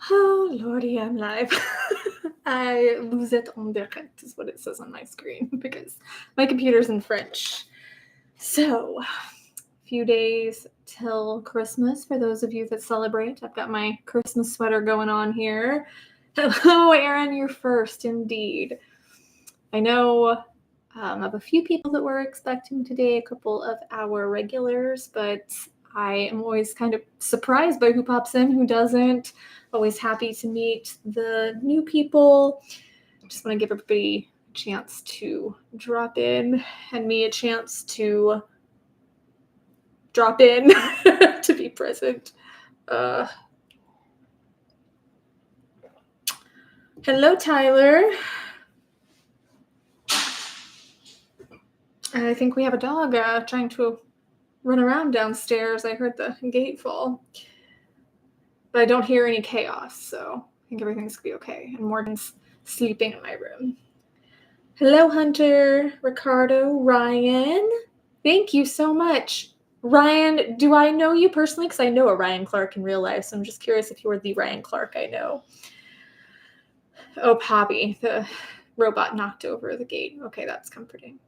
Oh, Lordy, I'm live. Vous êtes en direct is what it says on my screen because my computer's in French. So, a few days till Christmas for those of you that celebrate. I've got my Christmas sweater going on here. Hello, Aaron, you're first indeed. I know of a few people that we're expecting today, a couple of our regulars, but I am always kind of surprised by who pops in, who doesn't. Always happy to meet the new people. Just want to give everybody a chance to drop in and me a chance to drop in to be present. Hello, Tyler. I think we have a dog trying to run around downstairs. I heard the gate fall. But I don't hear any chaos, so I think everything's going to be okay. And Morgan's sleeping in my room. Hello, Hunter, Ricardo, Ryan. Thank you so much. Ryan, do I know you personally? Because I know a Ryan Clark in real life, so I'm just curious if you were the Ryan Clark I know. Oh, Poppy, the robot knocked over the gate. Okay, that's comforting.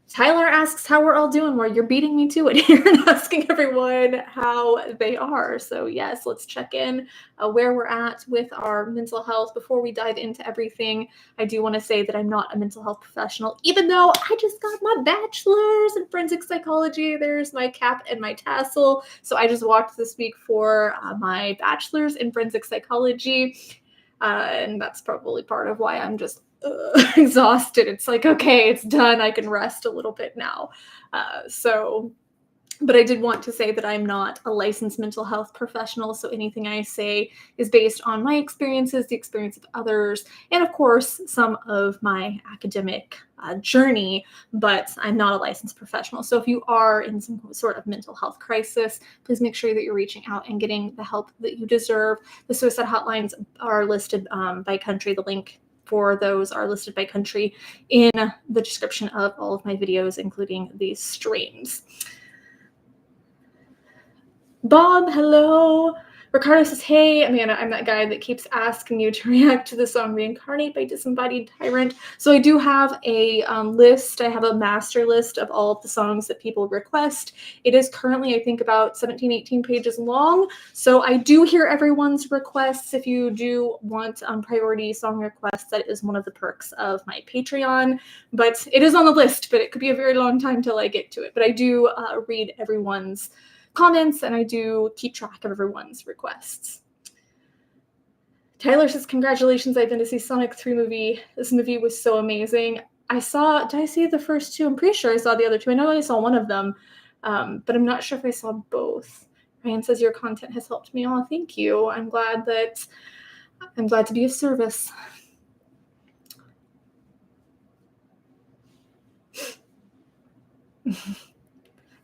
Tyler asks how we're all doing. Well, you're beating me to it here and asking everyone how they are. So yes, let's check in where we're at with our mental health. Before we dive into everything, I do want to say that I'm not a mental health professional, even though I just got my bachelor's in forensic psychology. There's my cap and my tassel. So I just walked this week for my bachelor's in forensic psychology. And that's probably part of why I'm just exhausted. It's like, okay, it's done. I can rest a little bit now. But I did want to say that I'm not a licensed mental health professional. So anything I say is based on my experiences, the experience of others, and of course, some of my academic journey, but I'm not a licensed professional. So if you are in some sort of mental health crisis, please make sure that you're reaching out and getting the help that you deserve. The suicide hotlines are listed by country. The link for those are listed by country in the description of all of my videos, including these streams. Bob, hello. Ricardo says, hey, Amanda, I'm that guy that keeps asking you to react to the song Reincarnate by Disembodied Tyrant. So I do have a list. I have a master list of all of the songs that people request. It is currently, I think, about 17, 18 pages long. So I do hear everyone's requests. If you do want priority song requests, that is one of the perks of my Patreon. But it is on the list, but it could be a very long time till I get to it. But I do read everyone's comments, and I do keep track of everyone's requests. Tyler says, congratulations, I've been to see Sonic 3 movie. This movie was so amazing. Did I see the first two? I'm pretty sure I saw the other two. I know I saw one of them, but I'm not sure if I saw both. Ryan says, your content has helped me. Oh, thank you. I'm glad to be of service.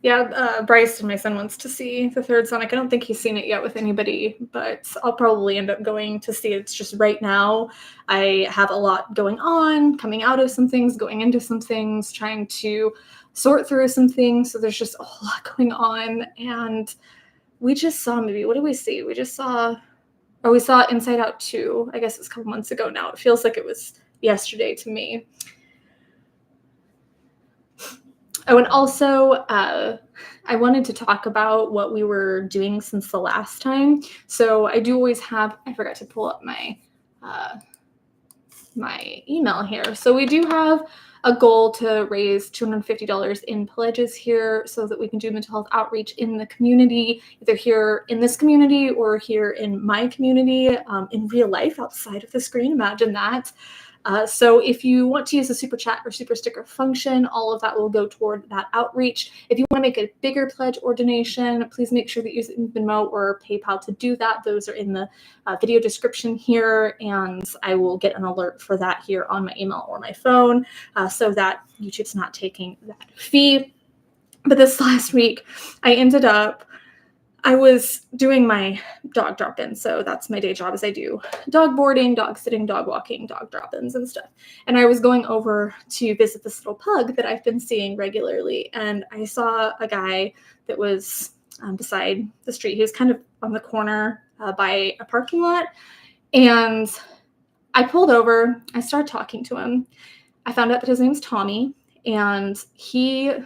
Yeah, Bryce, my son, wants to see the third Sonic. I don't think he's seen it yet with anybody, but I'll probably end up going to see it. It's just right now I have a lot going on, coming out of some things, going into some things, trying to sort through some things. So there's just a whole lot going on. And we just saw a movie. What did we see? We saw Inside Out 2. I guess it's a couple months ago now. It feels like it was yesterday to me. Oh, and also, I wanted to talk about what we were doing since the last time. So I do always have, I forgot to pull up my email here. So we do have a goal to raise $250 in pledges here so that we can do mental health outreach in the community, either here in this community or here in my community, in real life outside of the screen. Imagine that. So if you want to use the super chat or super sticker function, all of that will go toward that outreach. If you want to make a bigger pledge or donation, please make sure that you use Venmo or PayPal to do that. Those are in the video description here, and I will get an alert for that here on my email or my phone so that YouTube's not taking that fee. But this last week, I was doing my dog drop-ins, so that's my day job, is I do dog boarding, dog sitting, dog walking, dog drop-ins and stuff. And I was going over to visit this little pug that I've been seeing regularly, and I saw a guy that was beside the street. He was kind of on the corner by a parking lot. And I pulled over. I started talking to him. I found out that his name's Tommy. And it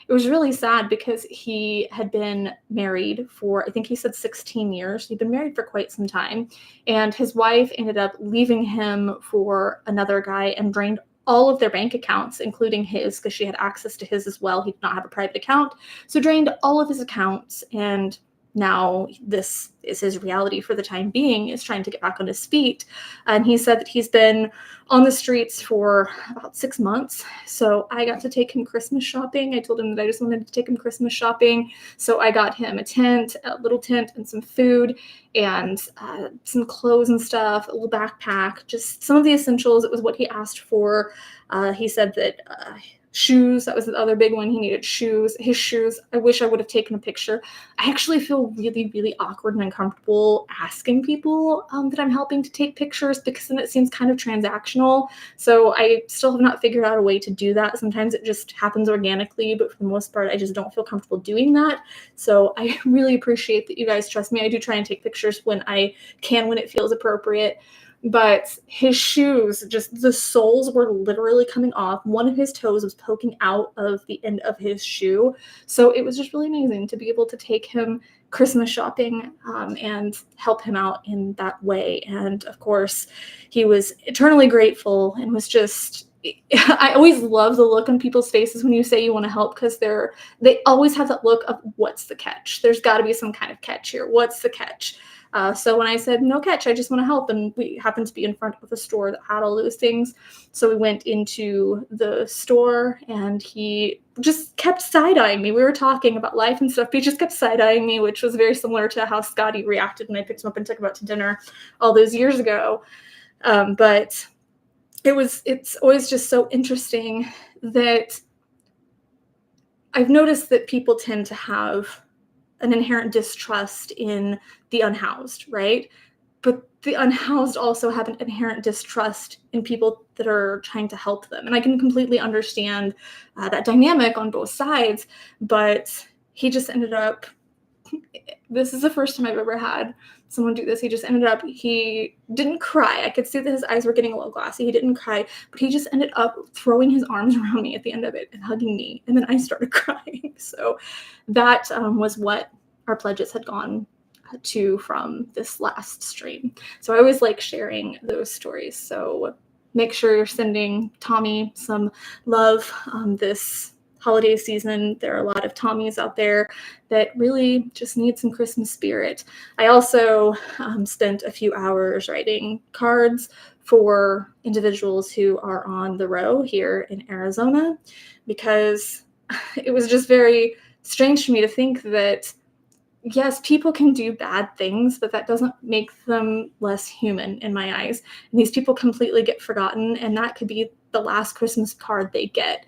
was really sad because he had been married for, I think he said 16 years. He'd been married for quite some time. And his wife ended up leaving him for another guy and drained all of their bank accounts, including his, because she had access to his as well. He did not have a private account. So drained all of his accounts, and now this is his reality for the time being, is trying to get back on his feet. And he said that he's been on the streets for about 6 months. So I got to take him Christmas shopping. I told him that I just wanted to take him Christmas shopping. So I got him a tent, a little tent, and some food, and some clothes and stuff, a little backpack, just some of the essentials. It was what he asked for. He said that shoes, that was the other big one. He needed shoes. His shoes, I wish I would have taken a picture. I actually feel really, really awkward and uncomfortable asking people that I'm helping to take pictures, because then it seems kind of transactional. So I still have not figured out a way to do that. Sometimes it just happens organically, but for the most part, I just don't feel comfortable doing that. So I really appreciate that you guys trust me. I do try and take pictures when I can, when it feels appropriate. But his shoes, just the soles were literally coming off. One of his toes was poking out of the end of his shoe. So it was just really amazing to be able to take him Christmas shopping and help him out in that way. And of course, he was eternally grateful and was just, I always love the look on people's faces when you say you want to help, because they always have that look of, what's the catch? There's got to be some kind of catch here. What's the catch? So when I said, no catch, I just want to help, and we happened to be in front of a store that had all those things. So we went into the store, and he just kept side-eyeing me. We were talking about life and stuff, but he just kept side-eyeing me, which was very similar to how Scotty reacted when I picked him up and took him out to dinner all those years ago. But it's always just so interesting that I've noticed that people tend to have an inherent distrust in the unhoused, right? But the unhoused also have an inherent distrust in people that are trying to help them. And I can completely understand that dynamic on both sides, but he just ended up, this is the first time I've ever had someone do this. He just ended up, he didn't cry. I could see that his eyes were getting a little glassy. He didn't cry, but he just ended up throwing his arms around me at the end of it and hugging me. And then I started crying. So that was what our pledges had gone to from this last stream. So I always like sharing those stories. So make sure you're sending Tommy some love this holiday season. There are a lot of Tommies out there that really just need some Christmas spirit. I also spent a few hours writing cards for individuals who are on the row here in Arizona, because it was just very strange for me to think that, yes, people can do bad things, but that doesn't make them less human in my eyes. And these people completely get forgotten, and that could be the last Christmas card they get.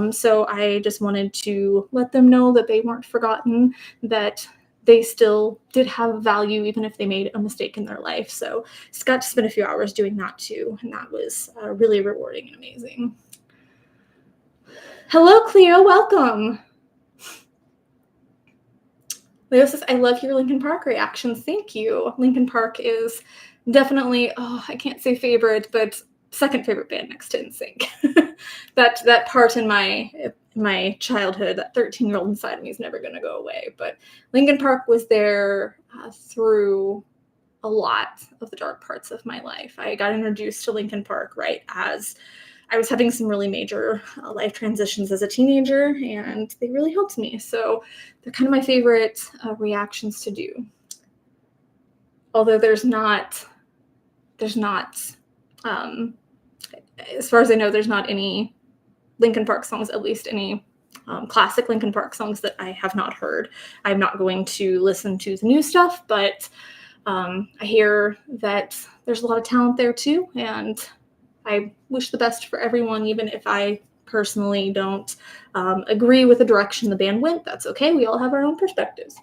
So I just wanted to let them know that they weren't forgotten, that they still did have value, even if they made a mistake in their life. So just got to spend a few hours doing that too, and that was really rewarding and amazing. Hello, Cleo, welcome. Leo says, I love your Linkin Park reactions. Thank you. Linkin Park is definitely, I can't say favorite, but second favorite band next to NSYNC. that part in my childhood, that 13-year-old inside of me is never going to go away. But Linkin Park was there through a lot of the dark parts of my life. I got introduced to Linkin Park right as I was having some really major life transitions as a teenager, and they really helped me. So they're kind of my favorite reactions to do. Although there's not, as far as I know, there's not any Linkin Park songs, at least any classic Linkin Park songs that I have not heard. I'm not going to listen to the new stuff, but I hear that there's a lot of talent there too, and I wish the best for everyone, even if I personally don't agree with the direction the band went. That's okay. We all have our own perspectives.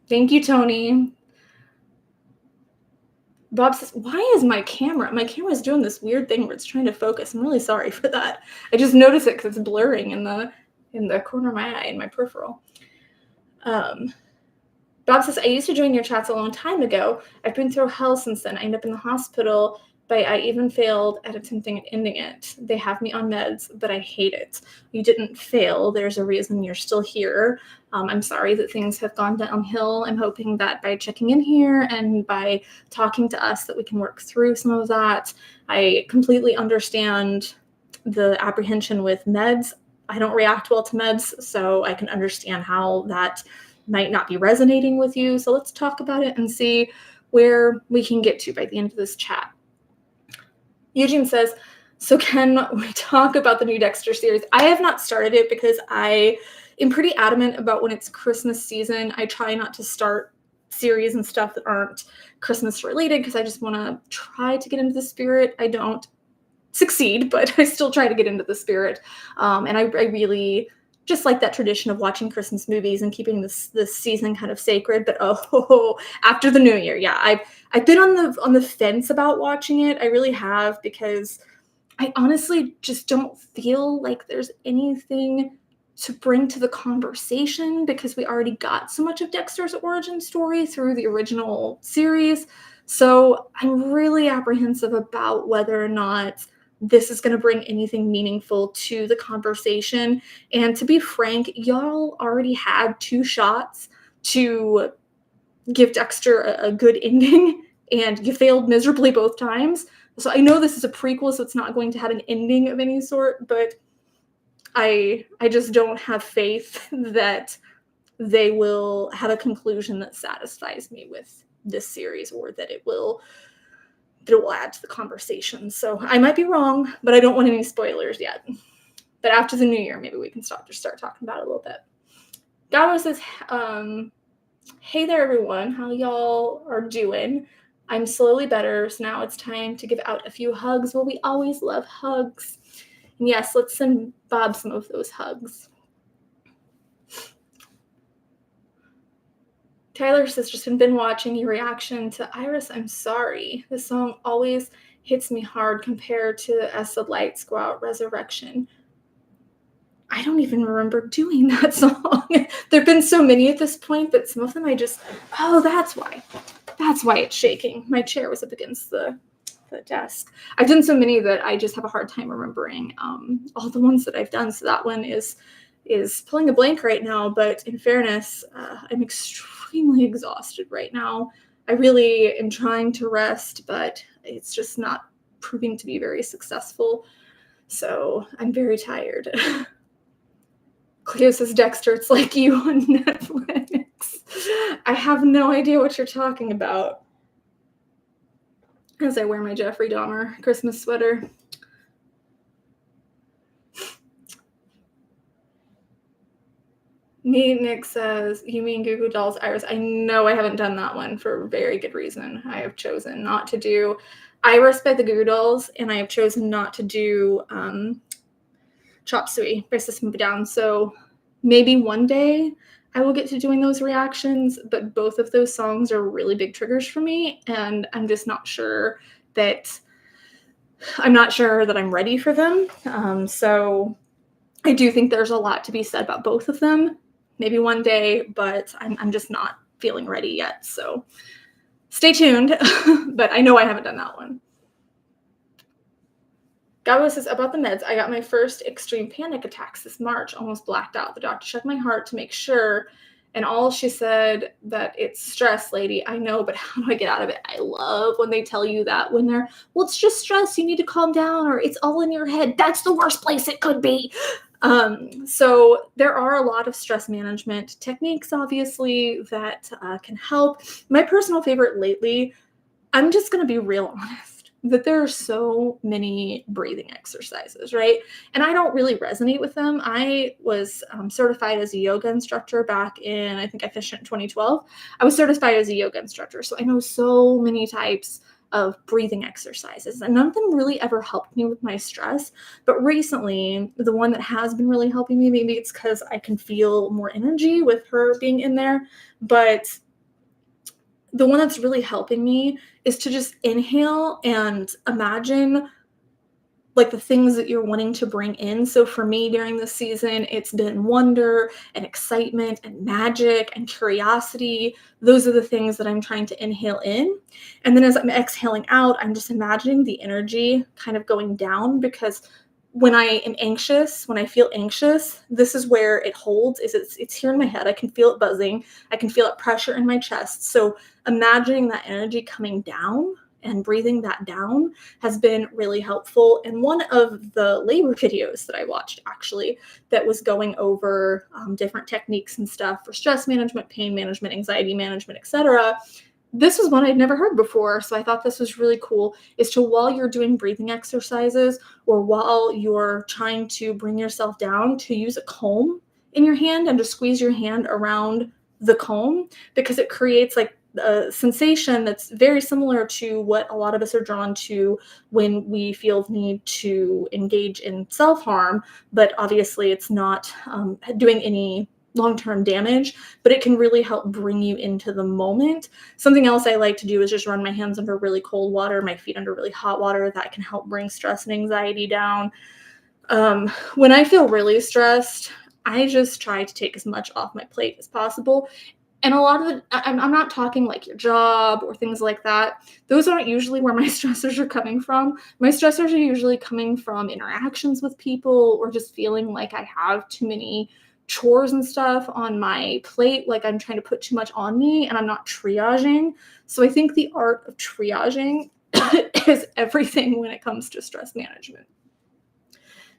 Thank you, Tony. Bob says, why is my camera is doing this weird thing where it's trying to focus. I'm really sorry for that. I just noticed it because it's blurring in the in the corner of my eye, in my peripheral. Bob says, I used to join your chats a long time ago. I've been through hell since then. I ended up in the hospital, but I even failed at attempting at ending it. They have me on meds, but I hate it. You didn't fail. There's a reason you're still here. I'm sorry that things have gone downhill. I'm hoping that by checking in here and by talking to us that we can work through some of that. I completely understand the apprehension with meds. I don't react well to meds, so I can understand how that might not be resonating with you. So let's talk about it and see where we can get to by the end of this chat. Eugene says, so can we talk about the new Dexter series? I have not started it because I am pretty adamant about when it's Christmas season. I try not to start series and stuff that aren't Christmas related because I just want to try to get into the spirit. I don't succeed, but I still try to get into the spirit. And I really just like that tradition of watching Christmas movies and keeping this season kind of sacred. But after the new year, yeah, I've been on the fence about watching it. I really have, because I honestly just don't feel like there's anything to bring to the conversation, because we already got so much of Dexter's origin story through the original series. So I'm really apprehensive about whether or not this is going to bring anything meaningful to the conversation. And to be frank, y'all already had 2 shots to give Dexter a good ending, and you failed miserably both times. So I know this is a prequel, so it's not going to have an ending of any sort, but I just don't have faith that they will have a conclusion that satisfies me with this series, or that it will add to the conversation. So I might be wrong, but I don't want any spoilers yet. But after the new year, maybe we can start talking about it a little bit. Gabo says, hey there, everyone. How y'all are doing? I'm slowly better, so now it's time to give out a few hugs. Well, we always love hugs. And yes, let's send Bob some of those hugs. Tyler says, just been watching your reaction to Iris, I'm Sorry. This song always hits me hard compared to As the Lights Go Out, Resurrection. I don't even remember doing that song. There have been so many at this point, but some of them I just, that's why. That's why it's shaking. My chair was up against the desk. I've done so many that I just have a hard time remembering all the ones that I've done. So that one is pulling a blank right now, but in fairness, I'm extremely exhausted right now. I really am trying to rest, but it's just not proving to be very successful. So I'm very tired. Cleo says, Dexter, it's like you on Netflix. I have no idea what you're talking about. As I wear my Jeffrey Dahmer Christmas sweater. Nick says, you mean Goo Goo Dolls Iris? I know I haven't done that one for a very good reason. I have chosen not to do Iris by the Goo Goo Dolls, and I have chosen not to do Chop Suey by System of a Down. So maybe one day I will get to doing those reactions, but both of those songs are really big triggers for me, and I'm just not sure that I'm ready for them. So I do think there's a lot to be said about both of them. Maybe one day, but I'm just not feeling ready yet. So stay tuned, but I know I haven't done that one. Gabo says, about the meds, I got my first extreme panic attacks this March, almost blacked out. The doctor checked my heart to make sure, and all she said that it's stress, lady. I know, but how do I get out of it? I love when they tell you that, when they're, well, it's just stress, you need to calm down, or it's all in your head. That's the worst place it could be. So there are a lot of stress management techniques, obviously, that can help. My personal favorite lately, I'm just going to be real honest, that there are so many breathing exercises, right? And I don't really resonate with them. I was certified as a yoga instructor back in, I think I finished in 2012. I was certified as a yoga instructor. So I know so many types of breathing exercises, and none of them really ever helped me with my stress. But recently, the one that has been really helping me, maybe it's because I can feel more energy with her being in there, but the one that's really helping me is to just inhale and imagine like the things that you're wanting to bring in. So for me during this season, it's been wonder and excitement and magic and curiosity. Those are the things that I'm trying to inhale in. And then as I'm exhaling out, I'm just imagining the energy kind of going down, because when I am anxious, when I feel anxious, this is where it holds, is it's here in my head. I can feel it buzzing. I can feel it pressure in my chest. So imagining that energy coming down and breathing that down has been really helpful. And one of the labor videos that I watched, actually, that was going over different techniques and stuff for stress management, pain management, anxiety management, etc., this was one I'd never heard before. So I thought this was really cool, is to, while you're doing breathing exercises or while you're trying to bring yourself down, to use a comb in your hand and to squeeze your hand around the comb, because it creates like a sensation that's very similar to what a lot of us are drawn to when we feel the need to engage in self-harm. But obviously it's not doing any long-term damage, but it can really help bring you into the moment. Something else I like to do is just run my hands under really cold water, my feet under really hot water. That can help bring stress and anxiety down. When I feel really stressed, I just try to take as much off my plate as possible. And a lot of it, I'm not talking like your job or things like that. Those aren't usually where my stressors are coming from. My stressors are usually coming from interactions with people, or just feeling like I have too many chores and stuff on my plate, like I'm trying to put too much on me and I'm not triaging. So I think the art of triaging is everything when it comes to stress management.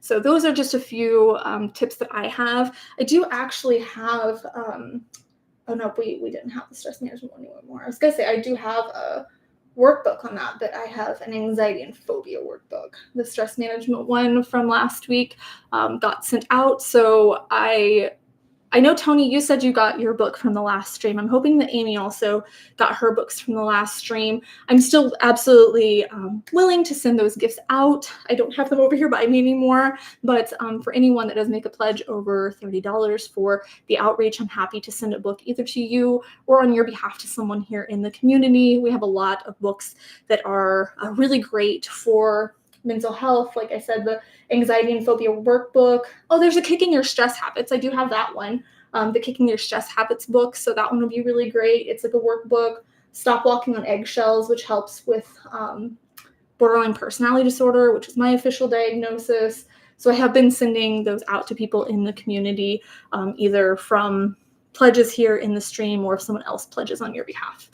So those are just a few tips that I have. I do actually have, oh no, we didn't have the stress management one anymore. I was gonna say I do have a workbook on that, but I have an anxiety and phobia workbook. The stress management one from last week got sent out. So I know, Tony, you said you got your book from the last stream. I'm hoping that Amy also got her books from the last stream. I'm still absolutely willing to send those gifts out. I don't have them over here by me anymore, but for anyone that does make a pledge over $30 for the outreach, I'm happy to send a book either to you or on your behalf to someone here in the community. We have a lot of books that are really great for mental health. Like I said, the anxiety and phobia workbook. Oh, there's a Kicking Your Stress Habits. I do have that one, the Kicking Your Stress Habits book. So that one would be really great. It's like a workbook. Stop Walking on Eggshells, which helps with borderline personality disorder, which is my official diagnosis. So I have been sending those out to people in the community, either from pledges here in the stream or if someone else pledges on your behalf.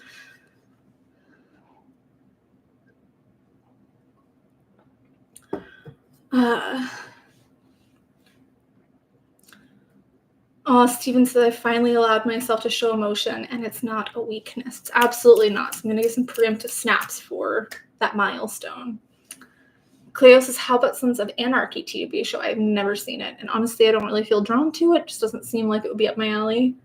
Steven said, I finally allowed myself to show emotion, and it's not a weakness. It's absolutely not. So I'm going to get some preemptive snaps for that milestone. Cleo says, how about Sons of Anarchy TV show? I've never seen it, and honestly, I don't really feel drawn to it. It just doesn't seem like it would be up my alley.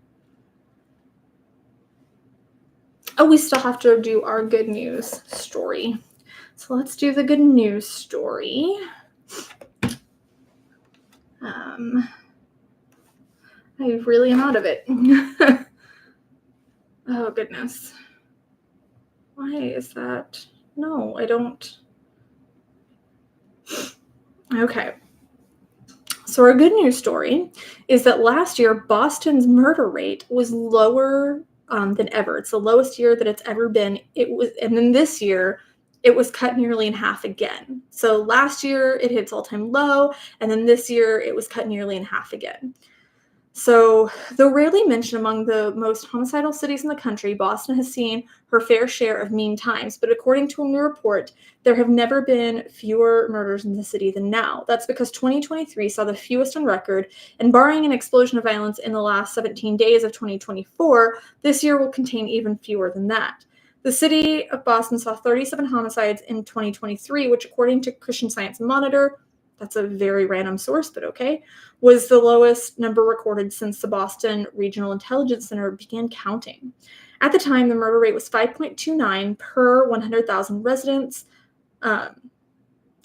Oh, we still have to do our good news story. So let's do the good news story. I really am out of it. Oh, goodness. Why is that? No, I don't. Okay. So our good news story is that last year, Boston's murder rate was lower than ever. It's the lowest year that it's ever been. And then this year, it was cut nearly in half again. So last year, it hit its all-time low, and then this year, it was cut nearly in half again. So, though rarely mentioned among the most homicidal cities in the country, Boston has seen her fair share of mean times. But according to a new report, there have never been fewer murders in the city than now. That's because 2023 saw the fewest on record, and barring an explosion of violence in the last 17 days of 2024, this year will contain even fewer than that. The city of Boston saw 37 homicides in 2023, which, according to Christian Science Monitor, that's a very random source, but okay, was the lowest number recorded since the Boston Regional Intelligence Center began counting. At the time, the murder rate was 5.29 per 100,000 residents.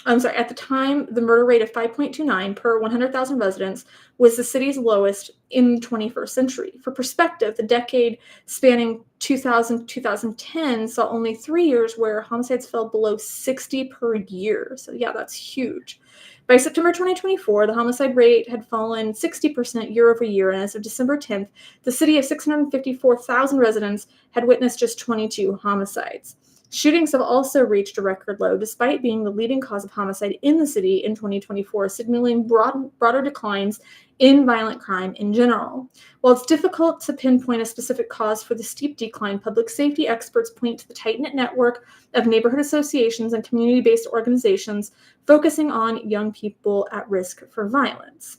At the time, the murder rate of 5.29 per 100,000 residents was the city's lowest in the 21st century. For perspective, the decade spanning 2000 to 2010 saw only 3 years where homicides fell below 60 per year. So yeah, that's huge. By September 2024, the homicide rate had fallen 60% year over year, and as of December 10th, the city of 654,000 residents had witnessed just 22 homicides. Shootings have also reached a record low, despite being the leading cause of homicide in the city in 2024, signaling broader declines in violent crime in general. While it's difficult to pinpoint a specific cause for the steep decline, public safety experts point to the tight-knit network of neighborhood associations and community-based organizations focusing on young people at risk for violence.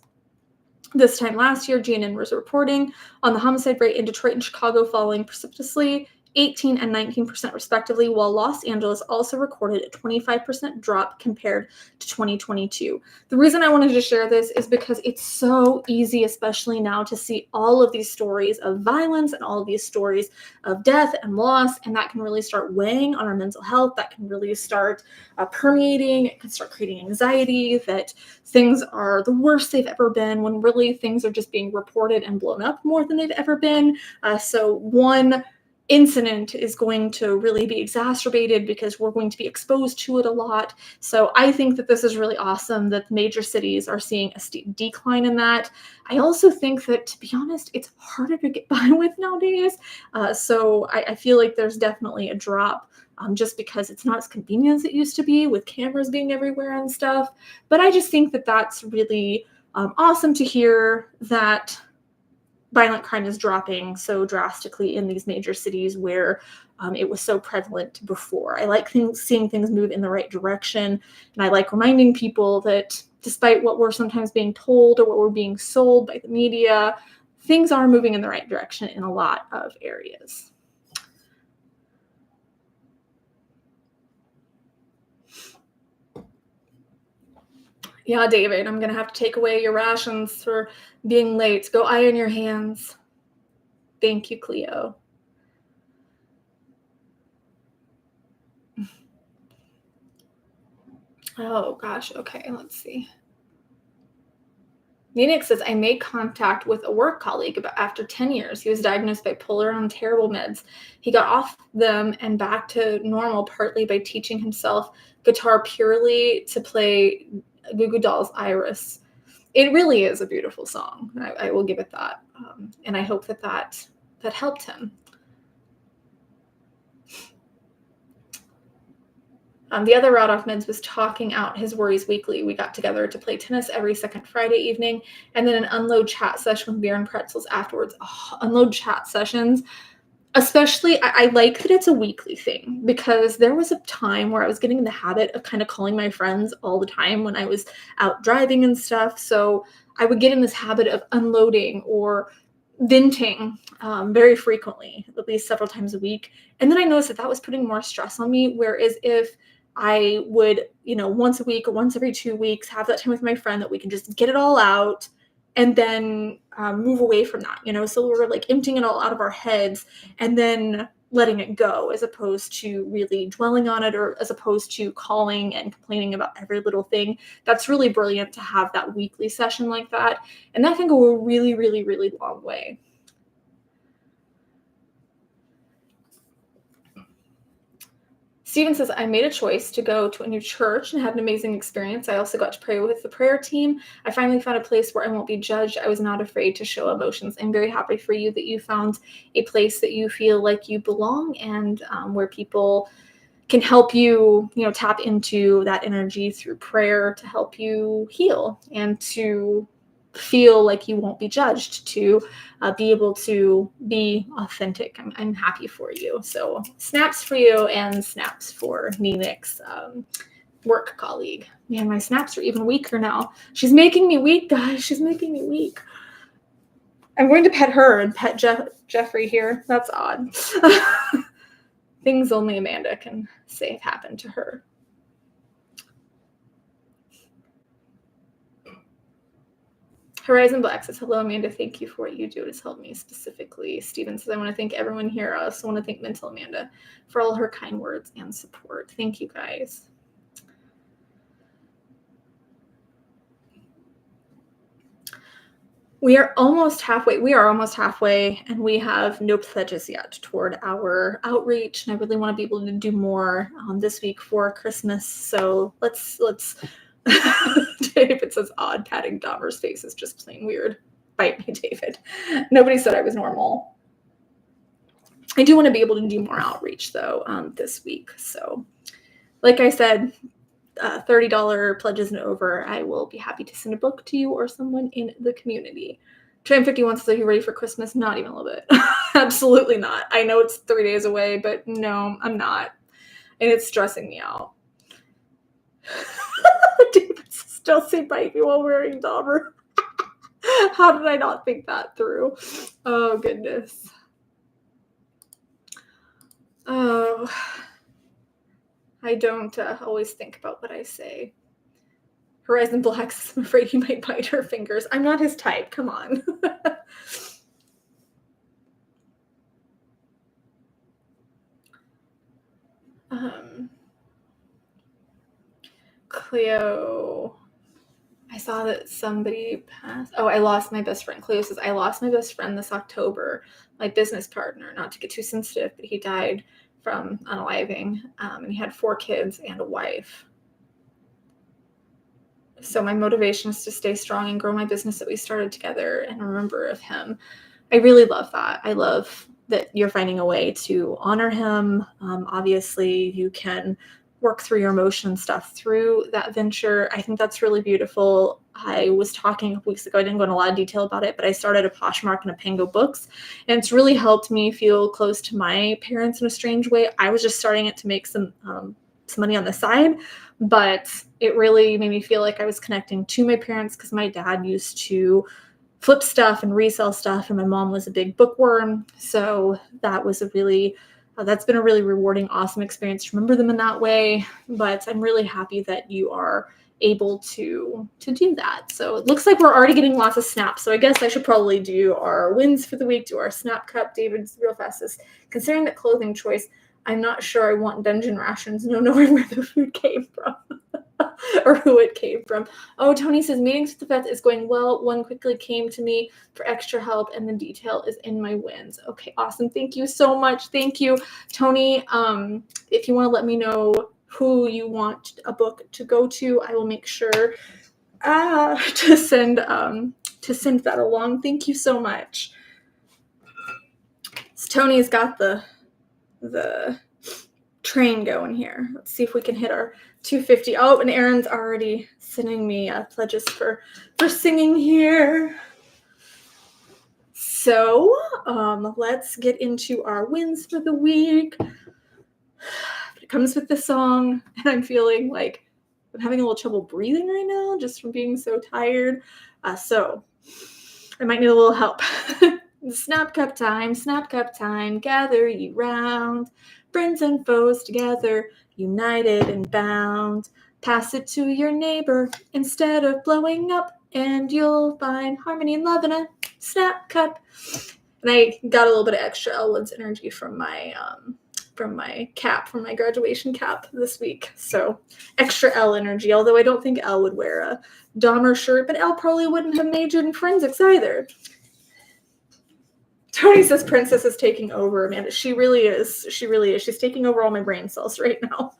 This time last year, GNN was reporting on the homicide rate in Detroit and Chicago falling precipitously, 18 and 19% respectively, while Los Angeles also recorded a 25% drop compared to 2022. The reason I wanted to share this is because it's so easy, especially now, to see all of these stories of violence and all of these stories of death and loss, and that can really start weighing on our mental health. That can really start permeating. It can start creating anxiety that things are the worst they've ever been, when really things are just being reported and blown up more than they've ever been. So one incident is going to really be exacerbated because we're going to be exposed to it a lot. So I think that this is really awesome that major cities are seeing a steep decline in that. I also think that, to be honest, it's harder to get by with nowadays. So I feel like there's definitely a drop just because it's not as convenient as it used to be with cameras being everywhere and stuff. But I just think that that's really awesome to hear that violent crime is dropping so drastically in these major cities where it was so prevalent before. I like seeing things move in the right direction, and I like reminding people that despite what we're sometimes being told or what we're being sold by the media, things are moving in the right direction in a lot of areas. Yeah, David, I'm going to have to take away your rations for being late. Go iron your hands. Thank you, Cleo. Oh, gosh. Okay, let's see. Munich says, I made contact with a work colleague about after 10 years. He was diagnosed bipolar on terrible meds. He got off them and back to normal partly by teaching himself guitar purely to play Goo Goo Dolls' Iris. It really is a beautiful song. I will give it that. And I hope that helped him. The other route off meds was talking out his worries weekly. We got together to play tennis every second Friday evening, and then an unload chat session with beer and pretzels afterwards. Oh, unload chat sessions. Especially, I like that it's a weekly thing, because there was a time where I was getting in the habit of kind of calling my friends all the time when I was out driving and stuff. So I would get in this habit of unloading or venting very frequently, at least several times a week. And then I noticed that was putting more stress on me. Whereas if I would, once a week or once every 2 weeks, have that time with my friend that we can just get it all out and then move away from that, so we're like emptying it all out of our heads and then letting it go, as opposed to really dwelling on it, or as opposed to calling and complaining about every little thing. That's really brilliant to have that weekly session like that. And that can go a really, really, really long way. Steven says, I made a choice to go to a new church and had an amazing experience. I also got to pray with the prayer team. I finally found a place where I won't be judged. I was not afraid to show emotions. I'm very happy for you that you found a place that you feel like you belong, and where people can help you, tap into that energy through prayer to help you heal and to feel like you won't be judged, to be able to be authentic. I'm happy for you. So snaps for you and snaps for Nenek's work colleague. Man, my snaps are even weaker now. She's making me weak, guys. She's making me weak. I'm going to pet her and pet Jeffrey here. That's odd. Things only Amanda can say have happened to her. Horizon Black says, hello, Amanda. Thank you for what you do. It has helped me specifically. Steven says, I want to thank everyone here. I also want to thank Mental Amanda for all her kind words and support. Thank you, guys. We are almost halfway. And we have no pledges yet toward our outreach. And I really want to be able to do more this week for Christmas. So let's. David says odd. Patting Dahmer's face is just plain weird. Bite me, David. Nobody said I was normal. I do want to be able to do more outreach though this week. So, like I said, $30 pledges and over, I will be happy to send a book to you or someone in the community. Tram51 says, are you ready for Christmas? Not even a little bit. Absolutely not. I know it's 3 days away, but no, I'm not. And it's stressing me out. David still say bite me while wearing Dahmer. How did I not think that through? Oh, goodness. Oh, I don't always think about what I say. Horizon Black says, I'm afraid he might bite her fingers. I'm not his type. Come on. Cleo. I saw that somebody passed. Oh, I lost my best friend. Cleo says, I lost my best friend this October. My business partner, not to get too sensitive, but he died from unaliving. And he had 4 kids and a wife. So my motivation is to stay strong and grow my business that we started together and remember of him. I really love that. I love that you're finding a way to honor him. Obviously, you can work through your emotion stuff through that venture. I think that's really beautiful. I was talking weeks ago, I didn't go into a lot of detail about it, but I started a Poshmark and a Pango Books, and it's really helped me feel close to my parents in a strange way. I was just starting it to make some money on the side, but it really made me feel like I was connecting to my parents because my dad used to flip stuff and resell stuff, and my mom was a big bookworm. So that was that's been a really rewarding, awesome experience to remember them in that way. But I'm really happy that you are able to do that. So it looks like we're already getting lots of snaps. So I guess I should probably do our wins for the week, do our snap cup. David's real fastest. Considering that clothing choice, I'm not sure I want dungeon rations. No knowing where the food came from. Or who it came from. Oh, Tony says, meetings with the vets is going well. One quickly came to me for extra help, and the detail is in my wins. Okay, awesome. Thank you so much. Thank you, Tony. If you want to let me know who you want a book to go to, I will make sure to send that along. Thank you so much. So Tony's got the train going here. Let's see if we can hit our 250. Oh, and Aaron's already sending me pledges for singing here. So let's get into our wins for the week. It comes with the song, and I'm feeling like I'm having a little trouble breathing right now just from being so tired. So I might need a little help. Snap cup time, gather ye round. Friends and foes together, united and bound. Pass it to your neighbor instead of blowing up, and you'll find harmony and love in a snap cup. And I got a little bit of extra Elwood's energy from my graduation cap this week. So extra L energy, although I don't think Elle would wear a Dahmer shirt, but Elle probably wouldn't have majored in forensics either. Tony says Princess is taking over, Amanda. She really is. She's taking over all my brain cells right now.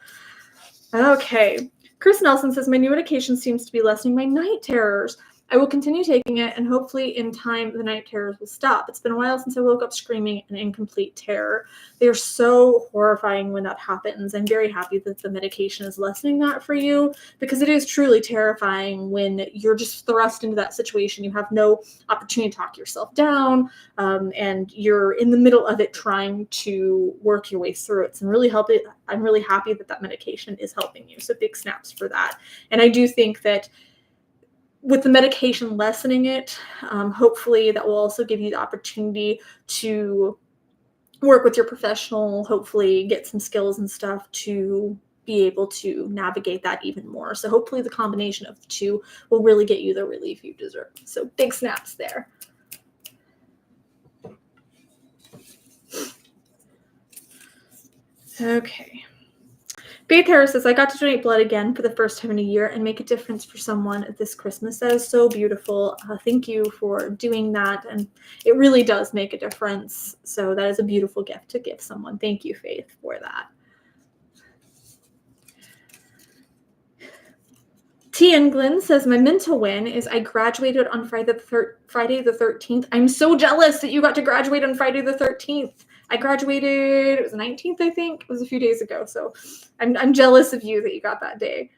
Okay. Chris Nelson says, my new medication seems to be lessening my night terrors. I will continue taking it, and hopefully in time the night terrors will stop. It's been a while since I woke up screaming in incomplete terror. They are so horrifying when that happens. I'm very happy that the medication is lessening that for you, because it is truly terrifying when you're just thrust into that situation. You have no opportunity to talk yourself down, and you're in the middle of it trying to work your way through it. So I'm really happy that medication is helping you. So big snaps for that. And I do think that with the medication lessening it, hopefully that will also give you the opportunity to work with your professional, hopefully get some skills and stuff to be able to navigate that even more. So hopefully the combination of the two will really get you the relief you deserve. So big snaps there. Okay. Faith Harris says, I got to donate blood again for the first time in a year and make a difference for someone this Christmas. That is so beautiful. Thank you for doing that. And it really does make a difference. So that is a beautiful gift to give someone. Thank you, Faith, for that. T. England says, my mental win is I graduated on Friday the 13th. I'm so jealous that you got to graduate on Friday the 13th. I graduated, it was the 19th, I think. It was a few days ago. So I'm jealous of you that you got that day.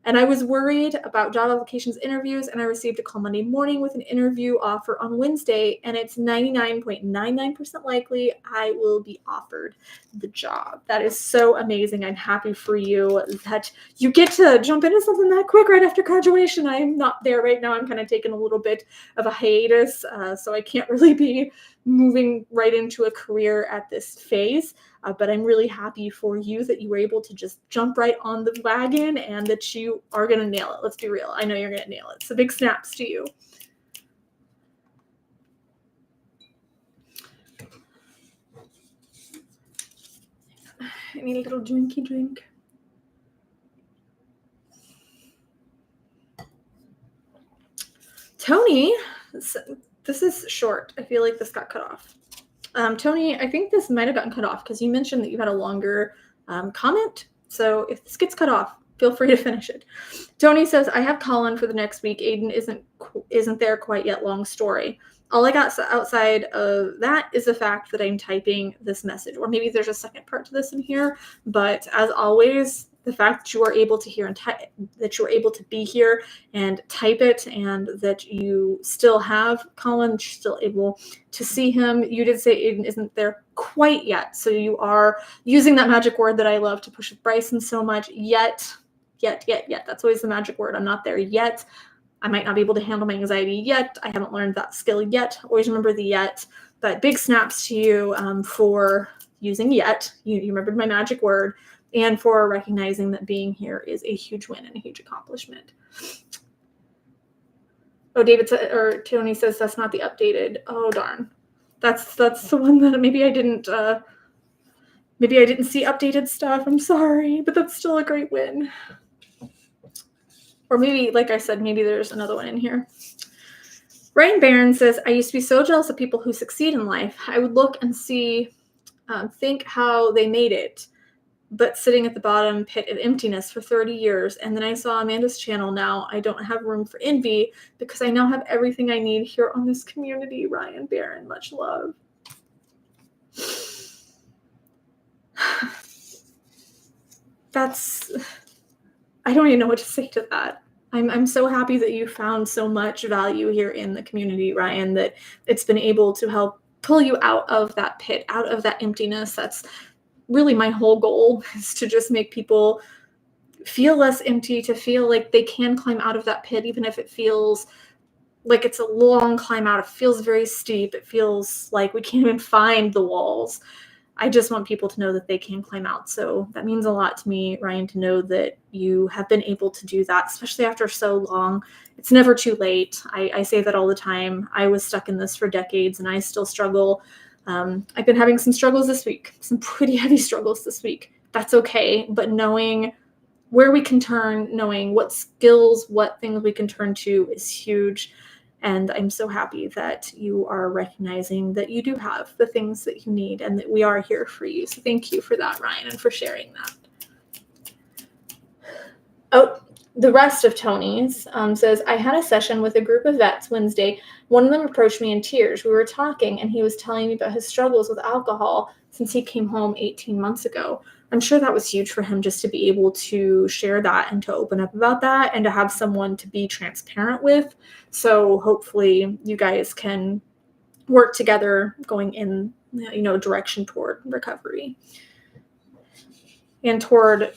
And I was worried about job applications interviews, and I received a call Monday morning with an interview offer on Wednesday, and it's 99.99% likely I will be offered the job. That is so amazing. I'm happy for you that you get to jump into something that quick right after graduation. I'm not there right now. I'm kind of taking a little bit of a hiatus, so I can't really be moving right into a career at this phase. But I'm really happy for you that you were able to just jump right on the wagon and that you are going to nail it. Let's be real. I know you're going to nail it. So big snaps to you. I need a little drinky drink. Tony, this is short. I feel like this got cut off. Tony, I think this might have gotten cut off because you mentioned that you had a longer comment. So if this gets cut off, feel free to finish it. Tony says, I have Colin for the next week. Aiden isn't there quite yet. Long story. All I got outside of that is the fact that I'm typing this message. Or maybe there's a second part to this in here. But as always, the fact that you are able to hear and that you're able to be here and type it, and that you still have Colin, you're still able to see him. You did say Aiden isn't there quite yet. So you are using that magic word that I love to push with Bryson so much. Yet. That's always the magic word. I'm not there yet. I might not be able to handle my anxiety yet. I haven't learned that skill yet. Always remember the yet. But big snaps to you for using yet. You remembered my magic word. And for recognizing that being here is a huge win and a huge accomplishment. Oh, Tony says that's not the updated. Oh, darn. That's the one that maybe I didn't see updated stuff. I'm sorry, but that's still a great win. Or maybe, like I said, maybe there's another one in here. Ryan Barron says, I used to be so jealous of people who succeed in life. I would look and think how they made it, but sitting at the bottom pit of emptiness for 30 years. And then I saw Amanda's channel. Now I don't have room for envy because I now have everything I need here on this community. Ryan Barron, much love. I don't even know what to say to that. I'm so happy that you found so much value here in the community, Ryan, that it's been able to help pull you out of that pit, out of that emptiness. That's really my whole goal, is to just make people feel less empty, to feel like they can climb out of that pit, even if it feels like it's a long climb out. It feels very steep. It feels like we can't even find the walls. I just want people to know that they can climb out. So that means a lot to me, Ryan, to know that you have been able to do that, especially after so long. It's never too late. I say that all the time. I was stuck in this for decades and I still struggle. I've been having some struggles this week, some pretty heavy struggles this week. That's okay. But knowing where we can turn, knowing what skills, what things we can turn to is huge. And I'm so happy that you are recognizing that you do have the things that you need and that we are here for you. So thank you for that, Ryan, and for sharing that. Oh, the rest of Tony's says, I had a session with a group of vets Wednesday. One of them approached me in tears. We were talking and he was telling me about his struggles with alcohol since he came home 18 months ago. I'm sure that was huge for him just to be able to share that and to open up about that and to have someone to be transparent with. So hopefully you guys can work together going in, direction toward recovery and toward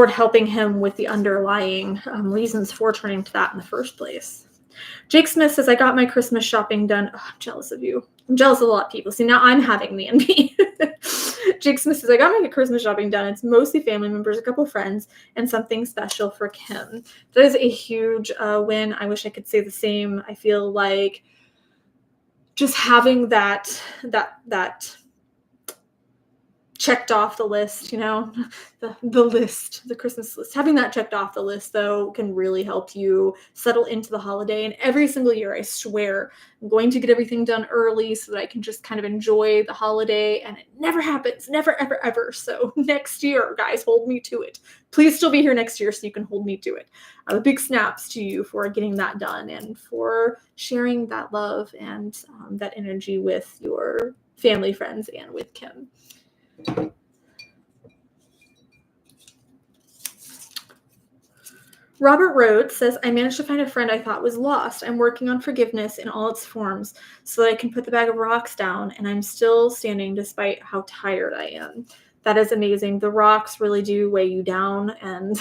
helping him with the underlying reasons for turning to that in the first place. Jake Smith says, I got my Christmas shopping done. Oh, I'm jealous of you. I'm jealous of a lot of people. See, now I'm having the envy. Jake Smith says, I got my Christmas shopping done. It's mostly family members, a couple friends, and something special for Kim. That is a huge win. I wish I could say the same. I feel like just having that checked off the list, you know, the list, the Christmas list. Having that checked off the list, though, can really help you settle into the holiday. And every single year, I swear, I'm going to get everything done early so that I can just kind of enjoy the holiday. And it never happens, never, ever, ever. So next year, guys, hold me to it. Please still be here next year so you can hold me to it. Big snaps to you for getting that done and for sharing that love and that energy with your family, friends, and with Kim. Robert Rhodes says, I managed to find a friend I thought was lost. I'm working on forgiveness in all its forms so that I can put the bag of rocks down, and I'm still standing despite how tired I am. That is amazing. The rocks really do weigh you down, and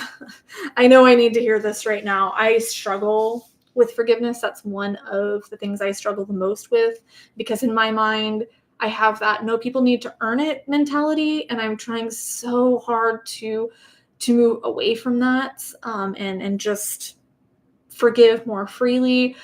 I know I need to hear this right now. I struggle with forgiveness. That's one of the things I struggle the most with, because in my mind, I have that no, people need to earn it mentality, and I'm trying so hard to move away from that and just forgive more freely.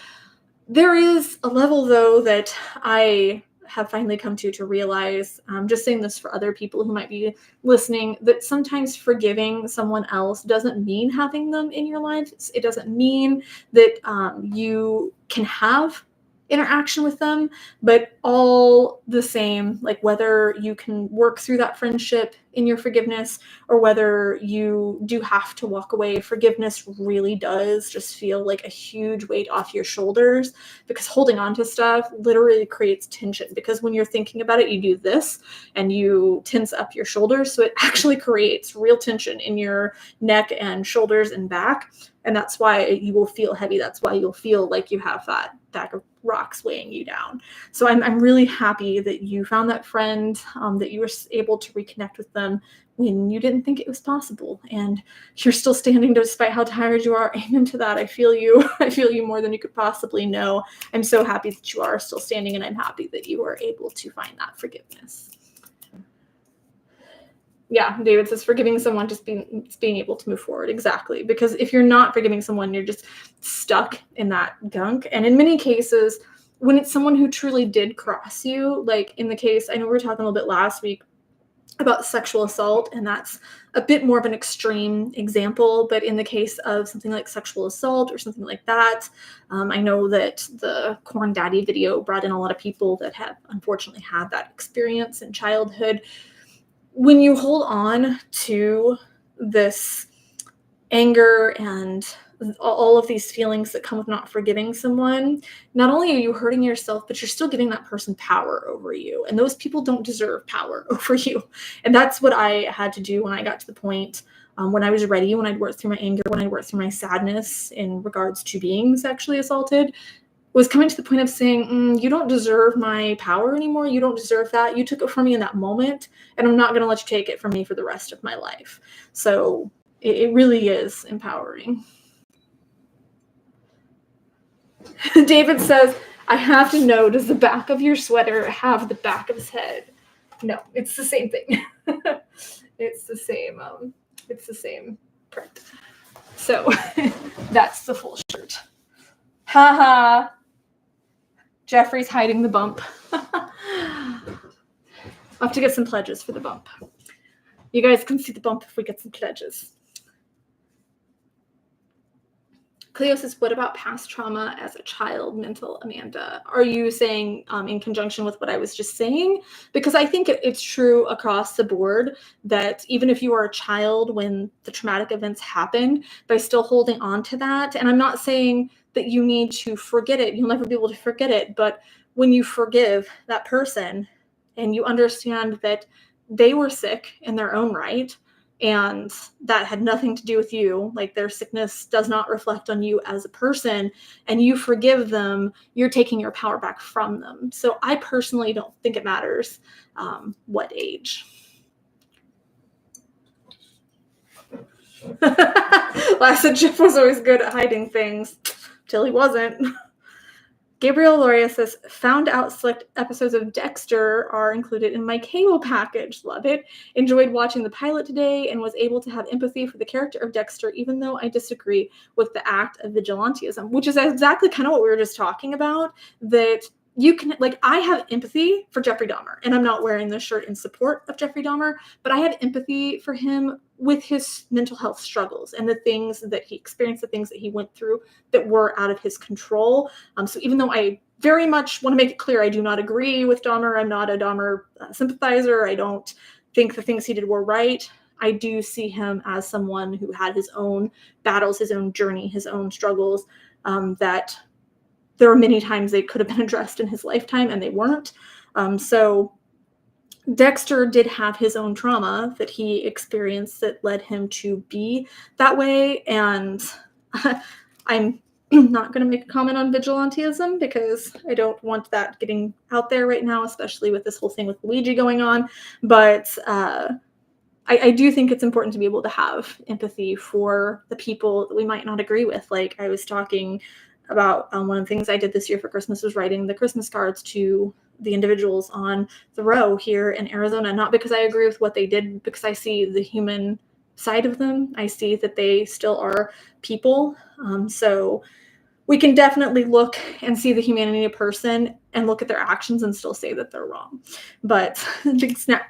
There is a level, though, that I have finally come to realize, just saying this for other people who might be listening, that sometimes forgiving someone else doesn't mean having them in your life. It doesn't mean that you can have interaction with them, but all the same, like whether you can work through that friendship in your forgiveness or whether you do have to walk away, forgiveness really does just feel like a huge weight off your shoulders, because holding on to stuff literally creates tension, because when you're thinking about it, you do this and you tense up your shoulders. So it actually creates real tension in your neck and shoulders and back. And that's why you will feel heavy. That's why you'll feel like you have that bag of rocks weighing you down. So I'm really happy that you found that friend, that you were able to reconnect with them when you didn't think it was possible. And you're still standing despite how tired you are. Amen to that. I feel you. I feel you more than you could possibly know. I'm so happy that you are still standing, and I'm happy that you were able to find that forgiveness. Yeah, David says forgiving someone, just being able to move forward. Exactly. Because if you're not forgiving someone, you're just stuck in that gunk. And in many cases, when it's someone who truly did cross you, like in the case, I know we were talking a little bit last week about sexual assault, and that's a bit more of an extreme example. But in the case of something like sexual assault or something like that, I know that the Corn Daddy video brought in a lot of people that have unfortunately had that experience in childhood. When you hold on to this anger and all of these feelings that come with not forgiving someone, not only are you hurting yourself, but you're still giving that person power over you. And those people don't deserve power over you. And that's what I had to do when I got to the point when I was ready, when I'd worked through my anger, when I worked through my sadness in regards to being sexually assaulted, was coming to the point of saying, you don't deserve my power anymore. You don't deserve that. You took it from me in that moment, and I'm not going to let you take it from me for the rest of my life. So it really is empowering. David says, I have to know, does the back of your sweater have the back of his head? No, it's the same thing. It's the same print. So that's the full shirt. Haha. Jeffrey's hiding the bump. I'll have to get some pledges for the bump. You guys can see the bump if we get some pledges. Cleo says, what about past trauma as a child, mental Amanda? Are you saying in conjunction with what I was just saying? Because I think it's true across the board that even if you are a child when the traumatic events happened, by still holding on to that, and I'm not saying that you need to forget it, you'll never be able to forget it, but when you forgive that person and you understand that they were sick in their own right, and that had nothing to do with you, like their sickness does not reflect on you as a person, and you forgive them, you're taking your power back from them. So I personally don't think it matters what age. Last said Jeff was always good at hiding things till he wasn't. Gabriel Loria says, found out select episodes of Dexter are included in my cable package. Love it. Enjoyed watching the pilot today and was able to have empathy for the character of Dexter, even though I disagree with the act of vigilantism, which is exactly kind of what we were just talking about, that you can, like, I have empathy for Jeffrey Dahmer, and I'm not wearing this shirt in support of Jeffrey Dahmer, but I have empathy for him with his mental health struggles and the things that he experienced, the things that he went through that were out of his control. So even though I very much want to make it clear I do not agree with Dahmer, I'm not a Dahmer sympathizer, I don't think the things he did were right, I do see him as someone who had his own battles, his own journey, his own struggles, that there were many times they could have been addressed in his lifetime and they weren't. So Dexter did have his own trauma that he experienced that led him to be that way. And I'm not going to make a comment on vigilantism because I don't want that getting out there right now, especially with this whole thing with Luigi going on. But I do think it's important to be able to have empathy for the people that we might not agree with. Like I was talking about one of the things I did this year for Christmas was writing the Christmas cards to the individuals on the row here in Arizona, not because I agree with what they did, because I see the human side of them. I see that they still are people. So we can definitely look and see the humanity of a person and look at their actions and still say that they're wrong. But big snap.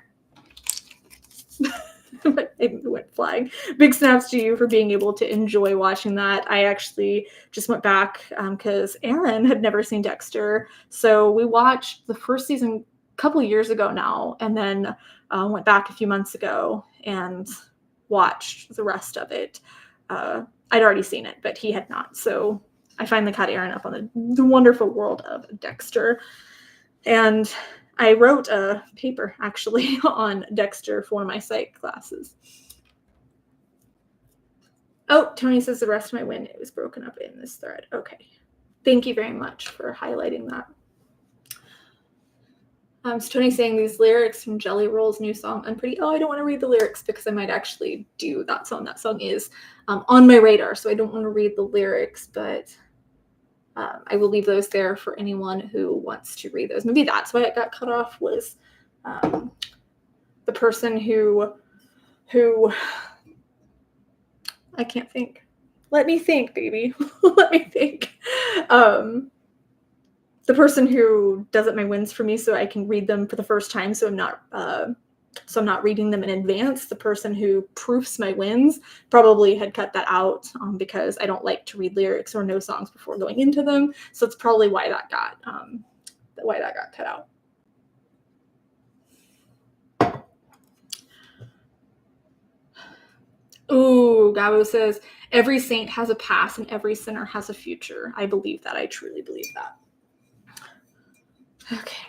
It went flying. Big snaps to you for being able to enjoy watching that. I actually just went back because Aaron had never seen Dexter. So we watched the first season a couple of years ago now, and then went back a few months ago and watched the rest of it. I'd already seen it, but he had not. So I finally caught Aaron up on the wonderful world of Dexter. And I wrote a paper, actually, on Dexter for my psych classes. Oh, Tony says the rest of my win, it was broken up in this thread. Okay. Thank you very much for highlighting that. So Tony's saying these lyrics from Jelly Roll's new song, Unpretty. Oh, I don't want to read the lyrics because I might actually do that song. That song is on my radar, so I don't want to read the lyrics, but I will leave those there for anyone who wants to read those. Maybe that's why it got cut off, was the person who I can't think. Let me think, baby. Let me think. The person who does it my wins for me so I can read them for the first time, so I'm not reading them in advance. The person who proofs my wins probably had cut that out because I don't like to read lyrics or know songs before going into them. So it's probably why that got cut out. Ooh, Gabo says, every saint has a past and every sinner has a future. I believe that. I truly believe that. Okay.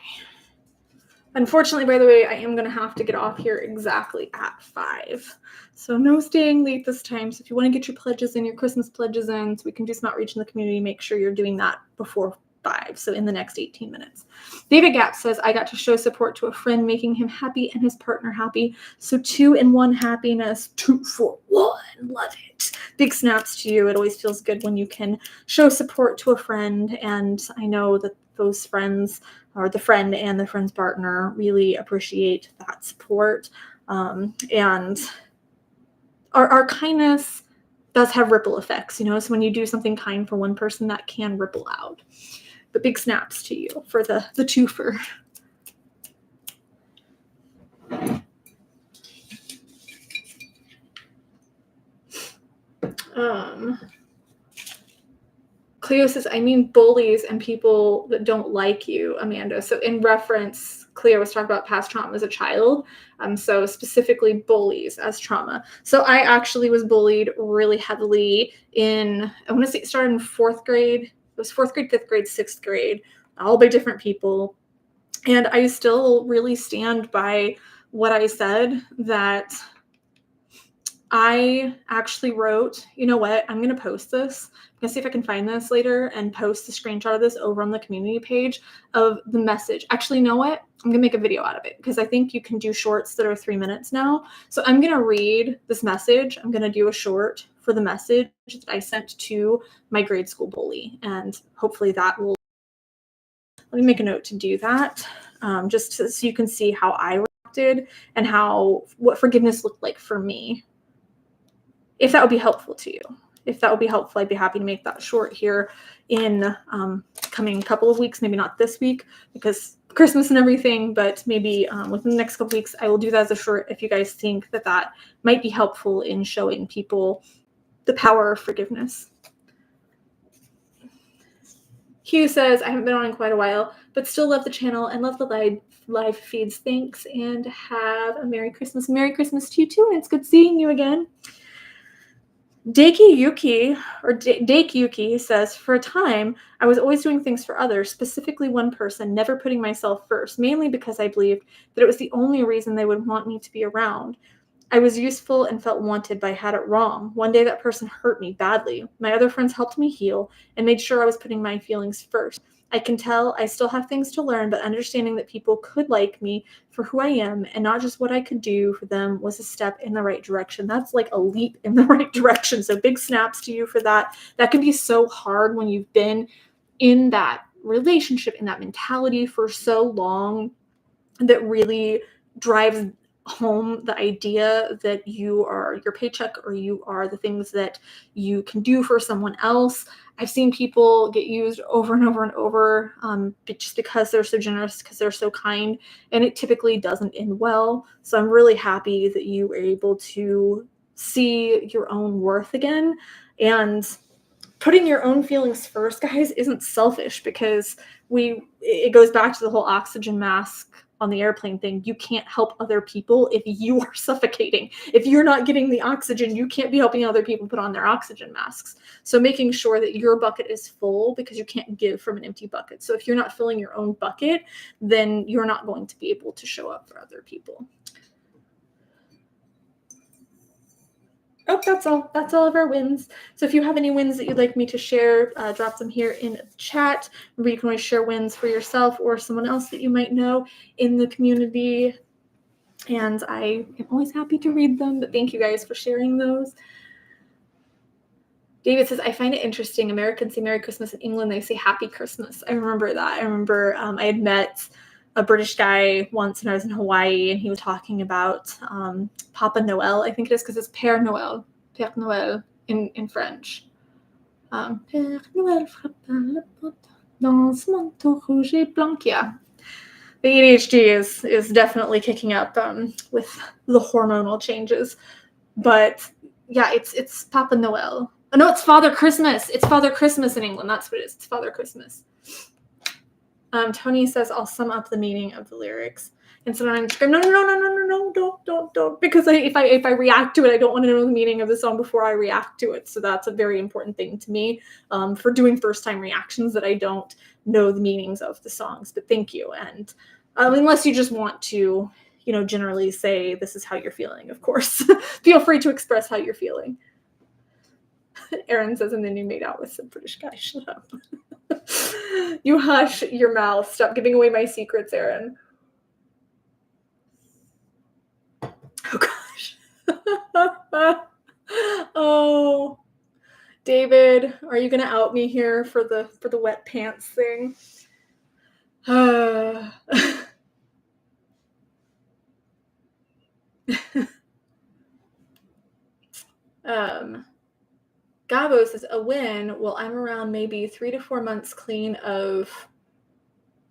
Unfortunately, by the way, I am going to have to get off here exactly at 5. So no staying late this time. So if you want to get your pledges in, your Christmas pledges in, so we can do some outreach in the community, make sure you're doing that before 5. So in the next 18 minutes. David Gap says, I got to show support to a friend, making him happy and his partner happy. So 2 in 1 happiness, 2 for 1. Love it. Big snaps to you. It always feels good when you can show support to a friend. And I know that those friends, or the friend and the friend's partner, really appreciate that support. And our kindness does have ripple effects, you know, so when you do something kind for one person, that can ripple out. But big snaps to you for the twofer. Cleo says, I mean bullies and people that don't like you, Amanda. So in reference, Cleo was talking about past trauma as a child. So specifically bullies as trauma. So I actually was bullied really heavily I want to say it started in 4th grade. It was 4th grade, 5th grade, 6th grade, all by different people. And I still really stand by what I said, that I actually wrote, you know what, I'm going to post this. I'm going to see if I can find this later and post the screenshot of this over on the community page of the message. Actually, you know what? I'm going to make a video out of it because I think you can do shorts that are 3 minutes now. So I'm going to read this message. I'm going to do a short for the message that I sent to my grade school bully. And hopefully that will, let me make a note to do that, just so you can see how I reacted and what forgiveness looked like for me, if that would be helpful to you. if that would be helpful, I'd be happy to make that short here in coming couple of weeks, maybe not this week because Christmas and everything, but maybe within the next couple weeks, I will do that as a short if you guys think that that might be helpful in showing people the power of forgiveness. Hugh says, I haven't been on in quite a while, but still love the channel and love the live feeds. Thanks, and have a Merry Christmas. Merry Christmas to you too, and it's good seeing you again. Dake Yuki says, for a time, I was always doing things for others, specifically one person, never putting myself first, mainly because I believed that it was the only reason they would want me to be around. I was useful and felt wanted, but I had it wrong. One day that person hurt me badly. My other friends helped me heal and made sure I was putting my feelings first. I can tell I still have things to learn, but understanding that people could like me for who I am and not just what I could do for them was a step in the right direction. That's like a leap in the right direction. So big snaps to you for that. That can be so hard when you've been in that relationship, in that mentality for so long, that really drives home the idea that you are your paycheck or you are the things that you can do for someone else. I've seen people get used over and over and over just because they're so generous, because they're so kind, and it typically doesn't end well. So I'm really happy that you were able to see your own worth again. And putting your own feelings first, guys, isn't selfish, because it goes back to the whole oxygen mask on the airplane thing. You can't help other people if you are suffocating. If you're not getting the oxygen, you can't be helping other people put on their oxygen masks. So making sure that your bucket is full, because you can't give from an empty bucket. So if you're not filling your own bucket, then you're not going to be able to show up for other people. Oh, that's all. That's all of our wins. So if you have any wins that you'd like me to share, drop them here in the chat. Remember, you can always share wins for yourself or someone else that you might know in the community. And I am always happy to read them, but thank you guys for sharing those. David says, I find it interesting. Americans say Merry Christmas. In England, they say Happy Christmas. I remember that. I remember I had met a British guy once when I was in Hawaii, and he was talking about Papa Noel. I think it is, because it's Père Noël in French. Père Noël frappe à la porte dans ce manteau rouge et blanc. Yeah. The ADHD is definitely kicking up with the hormonal changes. But yeah, it's Papa Noel. Oh, no, it's Father Christmas. It's Father Christmas in England. That's what it is. It's Father Christmas. Tony says, I'll sum up the meaning of the lyrics. And so I'm screaming, no, don't. Because if I react to it, I don't want to know the meaning of the song before I react to it. So that's a very important thing to me for doing first-time reactions, that I don't know the meanings of the songs. But thank you. And unless you just want to, generally say this is how you're feeling, of course. Feel free to express how you're feeling. Aaron says, and then you made out with some British guy. Shut up. You hush your mouth. Stop giving away my secrets, Aaron. Oh, gosh. Oh, David, are you going to out me here for the wet pants thing? Gabo says, a win. Well, I'm around maybe 3 to 4 months clean of,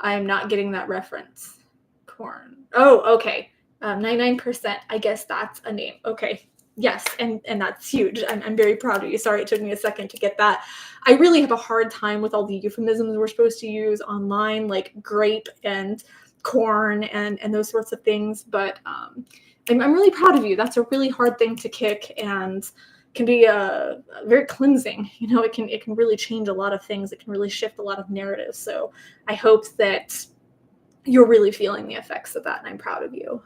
I'm not getting that reference. Corn. Oh, okay. 99%. I guess that's a name. Okay. Yes. And that's huge. I'm very proud of you. Sorry, it took me a second to get that. I really have a hard time with all the euphemisms we're supposed to use online, like grape and corn and those sorts of things. But I'm really proud of you. That's a really hard thing to kick, and can be very cleansing. It can really change a lot of things. It can really shift a lot of narratives. So I hope that you're really feeling the effects of that, and I'm proud of you.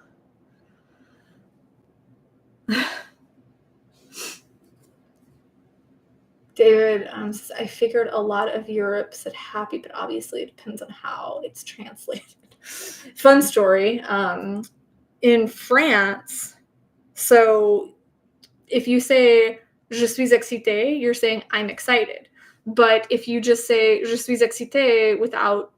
David says, I figured a lot of Europe said happy, but obviously it depends on how it's translated. Fun story. In France, so if you say je suis excité, you're saying I'm excited. But if you just say je suis excité without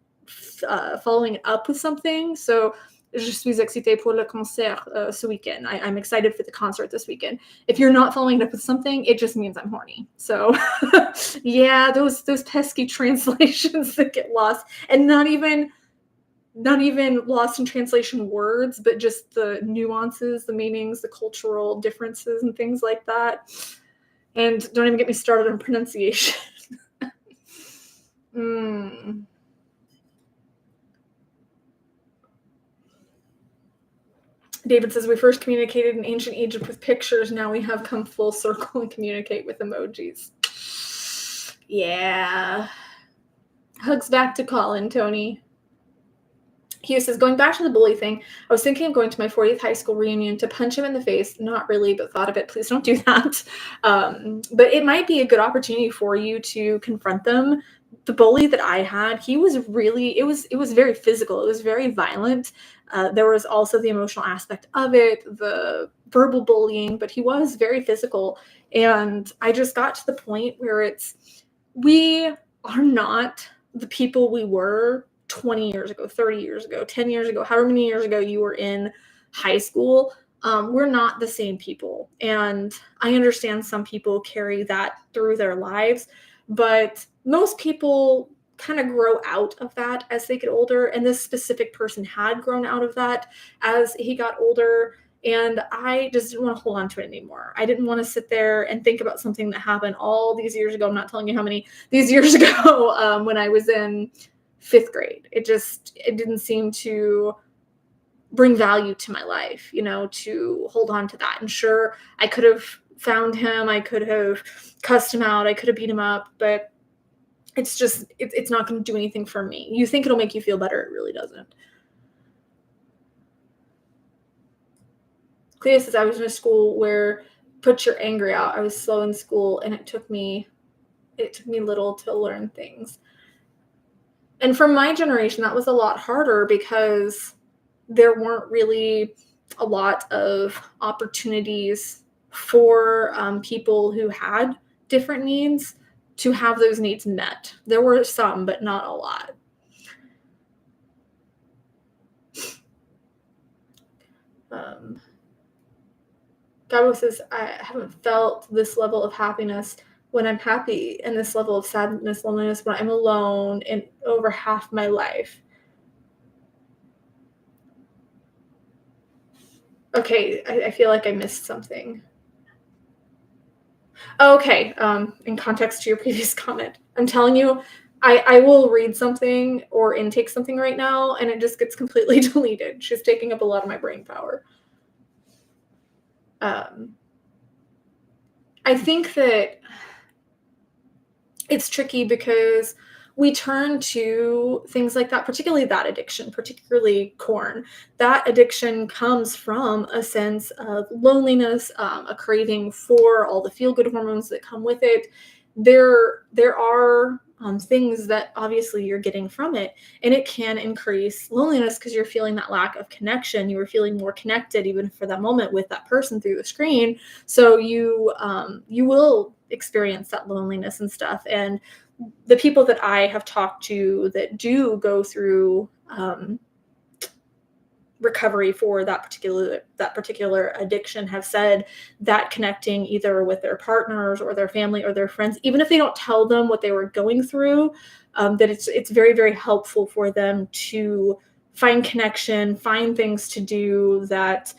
following it up with something, so Je suis excitée pour le concert ce weekend. I'm excited for the concert this weekend. If you're not following it up with something, it just means I'm horny. So yeah, those pesky translations that get lost, and not even lost in translation words, but just the nuances, the meanings, the cultural differences and things like that. And don't even get me started on pronunciation. David says, we first communicated in ancient Egypt with pictures. Now we have come full circle and communicate with emojis. Yeah. Hugs back to Colin, Tony. He says, going back to the bully thing, I was thinking of going to my 40th high school reunion to punch him in the face. Not really, but thought of it. Please don't do that. But it might be a good opportunity for you to confront them. The bully that I had, he was really, it was very physical. It was very violent. There was also the emotional aspect of it, the verbal bullying, but he was very physical. And I just got to the point where we are not the people we were 20 years ago, 30 years ago, 10 years ago, however many years ago you were in high school. We're not the same people. And I understand some people carry that through their lives, but most people kind of grow out of that as they get older. And this specific person had grown out of that as he got older. And I just didn't want to hold on to it anymore. I didn't want to sit there and think about something that happened all these years ago. I'm not telling you how many these years ago when I was in 5th grade. It didn't seem to bring value to my life, to hold on to that. And sure, I could have found him. I could have cussed him out. I could have beat him up, but it's not going to do anything for me. You think it'll make you feel better. It really doesn't. Clea says, I was in a school where put your anger out. I was slow in school and it took me little to learn things. And from my generation, that was a lot harder because there weren't really a lot of opportunities for people who had different needs to have those needs met. There were some, but not a lot. Gabo says, I haven't felt this level of happiness when I'm happy, and this level of sadness, loneliness when I'm alone in over half my life. Okay, I feel like I missed something. Okay, in context to your previous comment, I'm telling you, I will read something or intake something right now, and it just gets completely deleted. She's taking up a lot of my brain power. I think that it's tricky because we turn to things like that, particularly that addiction, particularly corn. That addiction comes from a sense of loneliness, a craving for all the feel-good hormones that come with it. There are things that obviously you're getting from it, and it can increase loneliness because you're feeling that lack of connection. You were feeling more connected even for that moment with that person through the screen. So you will experience that loneliness and stuff. And the people that I have talked to that do go through recovery for that particular addiction have said that connecting either with their partners or their family or their friends, even if they don't tell them what they were going through, that it's very, very helpful for them to find connection, find things to do that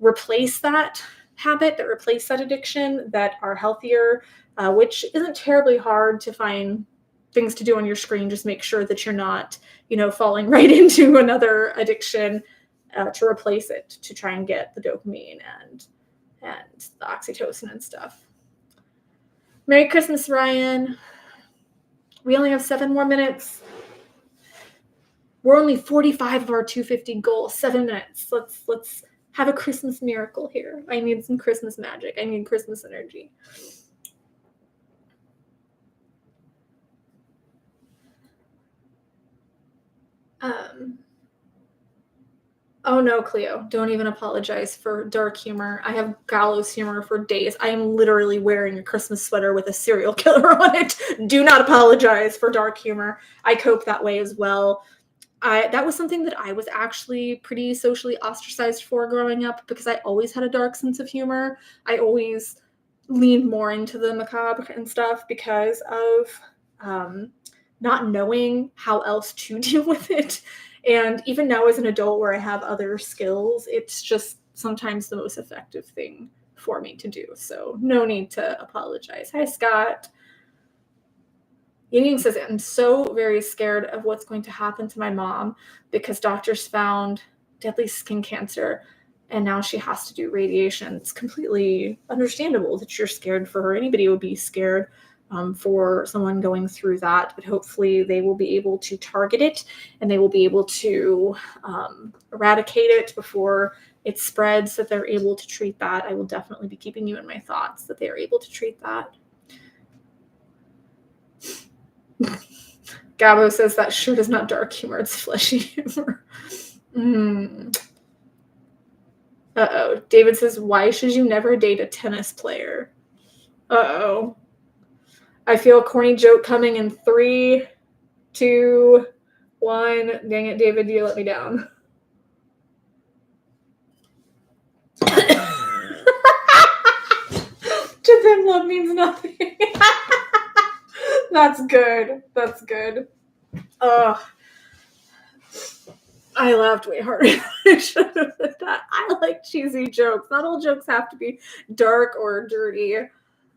replace that habit, that replace that addiction, that are healthier, which isn't terribly hard to find things to do on your screen. Just make sure that you're not, falling right into another addiction to replace it, to try and get the dopamine and the oxytocin and stuff. Merry Christmas, Ryan. We only have 7 more minutes. We're only 45 of our 250 goal. 7 minutes. Let's have a Christmas miracle here. I need some Christmas magic. I need Christmas energy. Oh no, Cleo, don't even apologize for dark humor. I have gallows humor for days. I am literally wearing a Christmas sweater with a serial killer on it. Do not apologize for dark humor. I cope that way as well. that was something that I was actually pretty socially ostracized for growing up, because I always had a dark sense of humor. I always leaned more into the macabre and stuff because of not knowing how else to deal with it. And even now as an adult where I have other skills, it's just sometimes the most effective thing for me to do. So no need to apologize. Hi, Scott. Ying says, I'm so very scared of what's going to happen to my mom because doctors found deadly skin cancer and now she has to do radiation. It's completely understandable that you're scared for her. Anybody would be scared for someone going through that, but hopefully they will be able to target it and they will be able to eradicate it before it spreads, that they're able to treat that. I will definitely be keeping you in my thoughts that they are able to treat that. Gabo says that shirt is not dark humor, it's fleshy humor. Uh-oh. David says, why should you never date a tennis player? Uh-oh. I feel a corny joke coming in 3, 2, 1. Dang it, David, you let me down. To them, love means nothing. That's good. That's good. Ugh. I laughed way harder than I should have at that. I like cheesy jokes. Not all jokes have to be dark or dirty.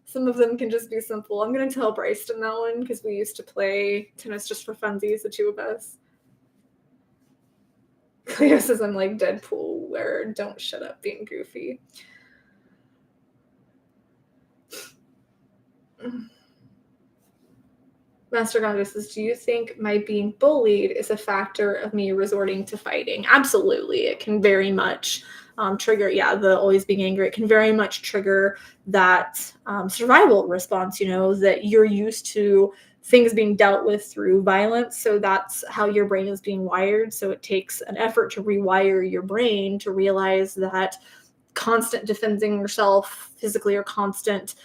Some of them can just be simple. I'm going to tell Bryston that one because we used to play tennis just for funsies, the two of us. Cleo says I'm like Deadpool, where don't shut up being goofy. Master Ganga says, do you think my being bullied is a factor of me resorting to fighting? Absolutely. It can very much trigger, the always being angry. It can very much trigger that survival response, that you're used to things being dealt with through violence. So that's how your brain is being wired. So it takes an effort to rewire your brain to realize that constant defending yourself physically or constant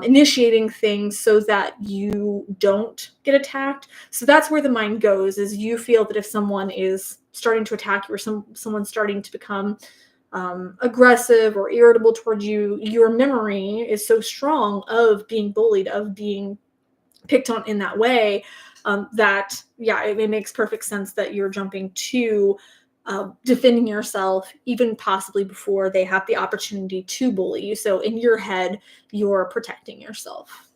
initiating things so that you don't get attacked. So that's where the mind goes, is you feel that if someone is starting to attack you or someone's starting to become aggressive or irritable towards you, your memory is so strong of being bullied, of being picked on in that way, that, it makes perfect sense that you're jumping to defending yourself, even possibly before they have the opportunity to bully you. So in your head, you're protecting yourself.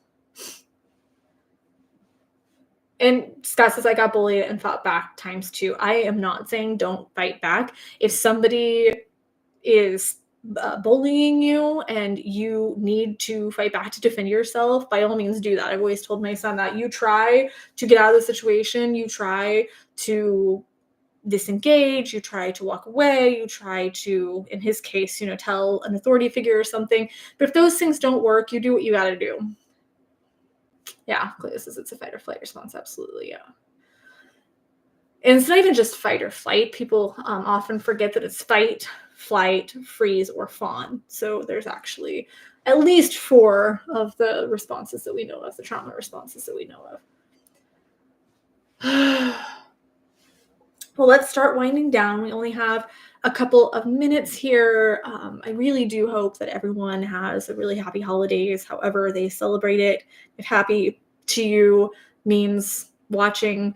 And Scott says, I got bullied and fought back ×2. I am not saying don't fight back. If somebody is bullying you and you need to fight back to defend yourself, by all means do that. I've always told my son that you try to get out of the situation, you try to disengage, you try to walk away, you try to, in his case, tell an authority figure or something. But if those things don't work, you do what you got to do. Yeah, Cleo says it's a fight or flight response. Absolutely, yeah. And it's not even just fight or flight. People often forget that it's fight, flight, freeze, or fawn. So there's actually at least 4 of the responses that we know of, the trauma responses that we know of. Well, let's start winding down. We only have a couple of minutes here. I really do hope that everyone has a really happy holidays, however they celebrate it. If happy to you means watching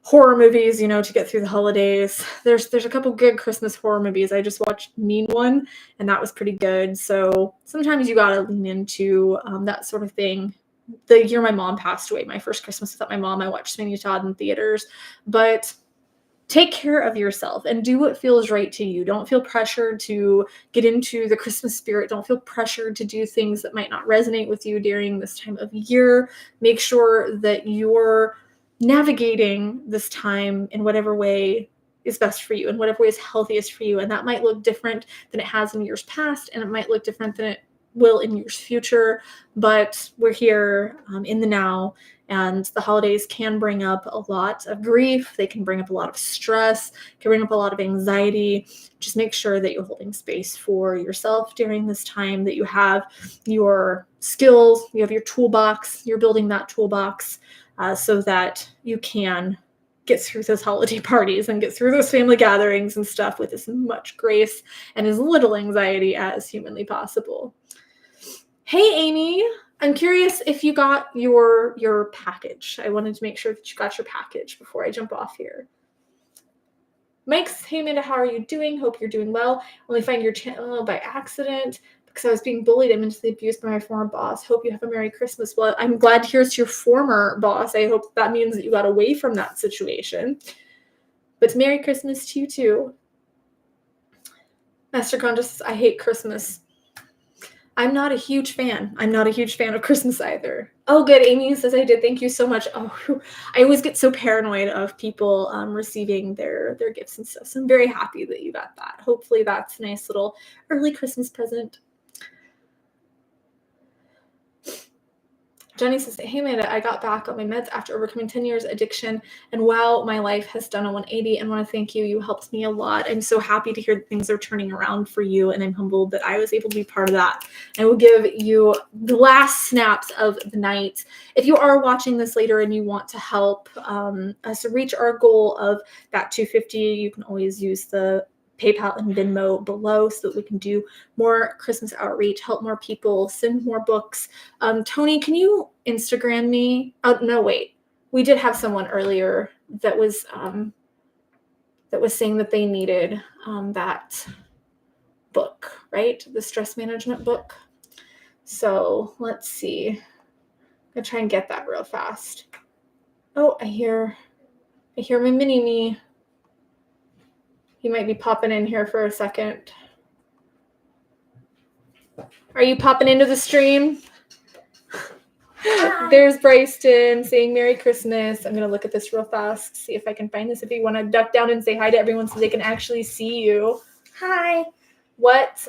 horror movies, to get through the holidays. There's a couple good Christmas horror movies. I just watched Mean One, and that was pretty good. So sometimes you gotta lean into that sort of thing. The year my mom passed away, my first Christmas without my mom, I watched Sweeney Todd in theaters. But take care of yourself and do what feels right to you. Don't feel pressured to get into the Christmas spirit. Don't feel pressured to do things that might not resonate with you during this time of year. Make sure that you're navigating this time in whatever way is best for you and whatever way is healthiest for you. And that might look different than it has in years past, and it might look different than it will in years future. But we're here in the now. And the holidays can bring up a lot of grief. They can bring up a lot of stress, can bring up a lot of anxiety. Just make sure that you're holding space for yourself during this time, that you have your skills, you have your toolbox, you're building that toolbox so that you can get through those holiday parties and get through those family gatherings and stuff with as much grace and as little anxiety as humanly possible. Hey, Amy, I'm curious if you got your package. I wanted to make sure that you got your package before I jump off here. Mike's, hey Amanda, how are you doing? Hope you're doing well. Only find your channel by accident because I was being bullied and mentally abused by my former boss. Hope you have a Merry Christmas. Well, I'm glad to hear it's your former boss. I hope that means that you got away from that situation. But Merry Christmas to you too. Master Conscious, I hate Christmas. I'm not a huge fan. I'm not a huge fan of Christmas either. Oh, good. Amy says I did. Thank you so much. Oh, I always get so paranoid of people receiving their gifts and stuff. So I'm very happy that you got that. Hopefully that's a nice little early Christmas present. Jenny says, hey, Amanda, I got back on my meds after overcoming 10 years addiction. And wow, my life has done a 180 and want to thank you. You helped me a lot. I'm so happy to hear that things are turning around for you. And I'm humbled that I was able to be part of that. I will give you the last snaps of the night. If you are watching this later and you want to help us reach our goal of that 250, you can always use the PayPal and Venmo below so that we can do more Christmas outreach, help more people, send more books. Tony, can you Instagram me? Oh, no, wait. We did have someone earlier that was saying that they needed that book, right? The stress management book. So let's see. I'm gonna try and get that real fast. Oh, I hear my mini-me. He might be popping in here for a second. Are you popping into the stream? Hi. There's Bryston saying Merry Christmas. I'm going to look at this real fast, see if I can find this. If you want to duck down and say hi to everyone so they can actually see you. Hi. What's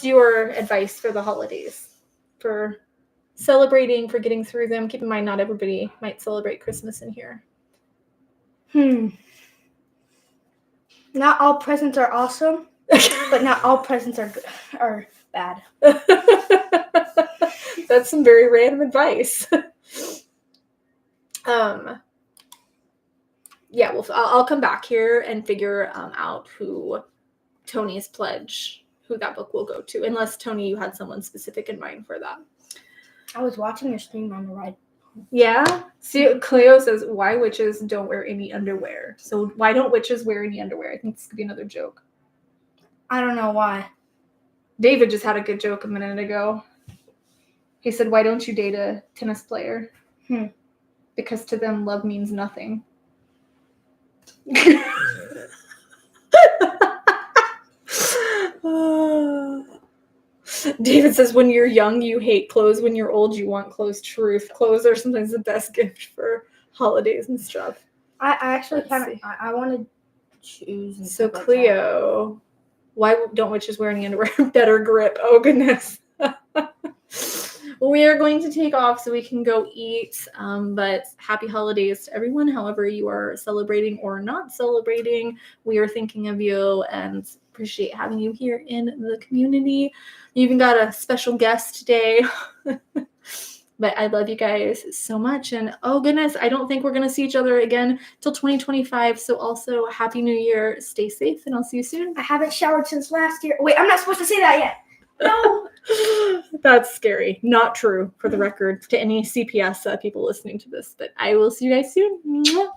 your advice for the holidays? For celebrating, for getting through them? Keep in mind, not everybody might celebrate Christmas in here. Not all presents are awesome, but not all presents are bad. That's some very random advice. Yeah, well, I'll come back here and figure out who Tony's pledge, who that book will go to, unless, Tony, you had someone specific in mind for that. I was watching your stream on the ride. Yeah? See, Cleo says, why witches don't wear any underwear? So why don't witches wear any underwear? I think this could be another joke. I don't know why. David just had a good joke a minute ago. He said, why don't you date a tennis player? Because to them, love means nothing. David says, when you're young, you hate clothes. When you're old, you want clothes. Truth. Clothes are sometimes the best gift for holidays and stuff. I actually I want to choose. So Cleo, why don't witches wear any underwear? Better grip. Oh, goodness. We are going to take off so we can go eat, but happy holidays to everyone, however you are celebrating or not celebrating. We are thinking of you and appreciate having you here in the community. You even got a special guest today. But I love you guys so much. And oh, goodness, I don't think we're going to see each other again till 2025. So also, Happy New Year. Stay safe, and I'll see you soon. I haven't showered since last year. Wait, I'm not supposed to say that yet. No. That's scary. Not true, for the record, to any CPS people listening to this. But I will see you guys soon. Mwah.